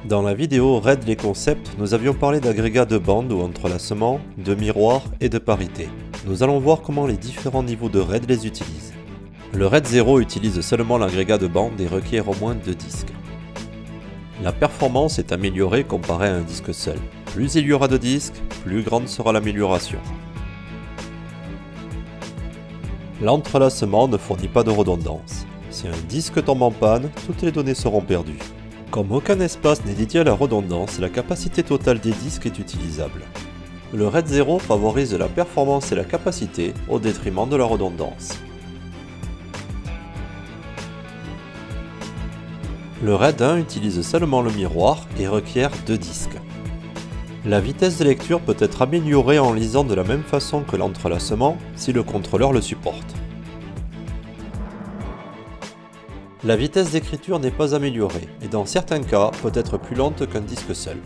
Dans la vidéo RAID les concepts, nous avions parlé d'agrégats de bande ou entrelacement, de miroir et de parité. Nous allons voir comment les différents niveaux de RAID les utilisent. Le RAID 0 utilise seulement l'agrégat de bande et requiert au moins 2 disques. La performance est améliorée comparée à un disque seul. Plus il y aura de disques, plus grande sera l'amélioration. L'entrelacement ne fournit pas de redondance. Si un disque tombe en panne, toutes les données seront perdues. Comme aucun espace n'est dédié à la redondance, la capacité totale des disques est utilisable. Le RAID 0 favorise la performance et la capacité au détriment de la redondance. Le RAID 1 utilise seulement le miroir et requiert 2 disques. La vitesse de lecture peut être améliorée en lisant de la même façon que l'entrelacement si le contrôleur le supporte. La vitesse d'écriture n'est pas améliorée et dans certains cas peut être plus lente qu'un disque seul.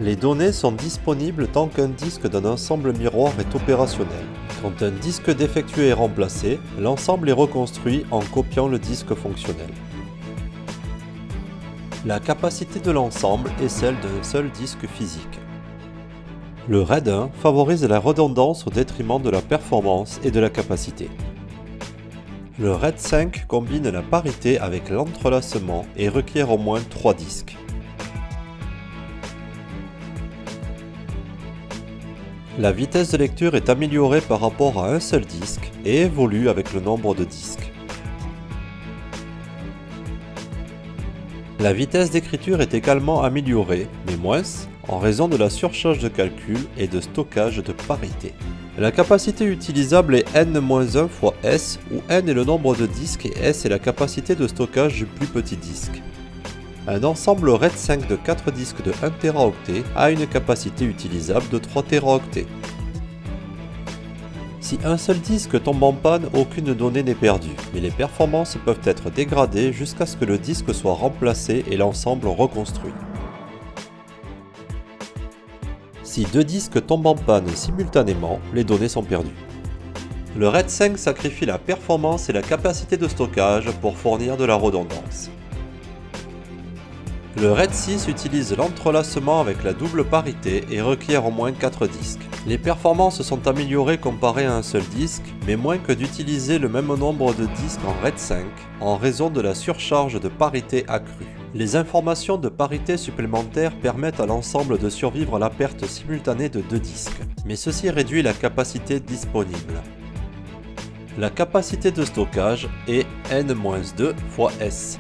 Les données sont disponibles tant qu'un disque d'un ensemble miroir est opérationnel. Quand un disque défectueux est remplacé, l'ensemble est reconstruit en copiant le disque fonctionnel. La capacité de l'ensemble est celle d'un seul disque physique. Le RAID 1 favorise la redondance au détriment de la performance et de la capacité. Le RAID 5 combine la parité avec l'entrelacement et requiert au moins 3 disques. La vitesse de lecture est améliorée par rapport à un seul disque et évolue avec le nombre de disques. La vitesse d'écriture est également améliorée, mais moins, en raison de la surcharge de calcul et de stockage de parité. La capacité utilisable est n-1 fois S, où n est le nombre de disques et S est la capacité de stockage du plus petit disque. Un ensemble RAID 5 de 4 disques de 1 Teraoctet a une capacité utilisable de 3 Teraoctets. Si un seul disque tombe en panne, aucune donnée n'est perdue, mais les performances peuvent être dégradées jusqu'à ce que le disque soit remplacé et l'ensemble reconstruit. Si 2 disques tombent en panne simultanément, les données sont perdues. Le RAID 5 sacrifie la performance et la capacité de stockage pour fournir de la redondance. Le RAID 6 utilise l'entrelacement avec la double parité et requiert au moins 4 disques. Les performances sont améliorées comparées à un seul disque, mais moins que d'utiliser le même nombre de disques en RAID 5 en raison de la surcharge de parité accrue. Les informations de parité supplémentaires permettent à l'ensemble de survivre à la perte simultanée de 2 disques, mais ceci réduit la capacité disponible. La capacité de stockage est n-2 fois S.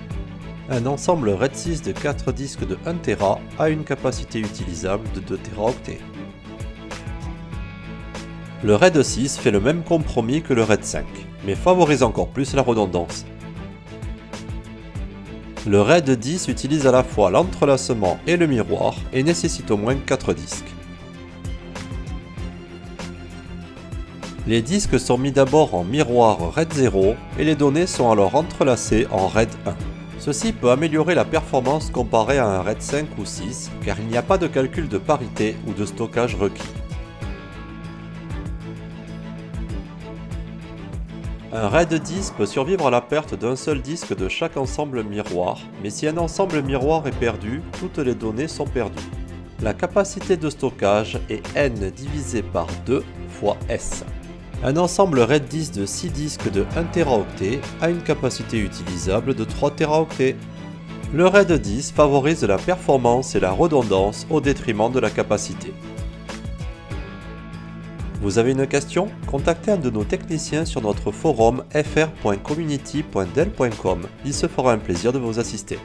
Un ensemble RAID 6 de 4 disques de 1 Tera a une capacité utilisable de 2 Teraoctets. Le RAID 6 fait le même compromis que le RAID 5, mais favorise encore plus la redondance. Le RAID 10 utilise à la fois l'entrelacement et le miroir et nécessite au moins 4 disques. Les disques sont mis d'abord en miroir RAID 0 et les données sont alors entrelacées en RAID 1. Ceci peut améliorer la performance comparée à un RAID 5 ou 6 car il n'y a pas de calcul de parité ou de stockage requis. Un RAID 10 peut survivre à la perte d'un seul disque de chaque ensemble miroir, mais si un ensemble miroir est perdu, toutes les données sont perdues. La capacité de stockage est n divisé par 2 fois S. Un ensemble RAID 10 de 6 disques de 1 Teraoctet a une capacité utilisable de 3 Teraoctets. Le RAID 10 favorise la performance et la redondance au détriment de la capacité. Vous avez une question? Contactez un de nos techniciens sur notre forum fr.community.dell.com. Il se fera un plaisir de vous assister.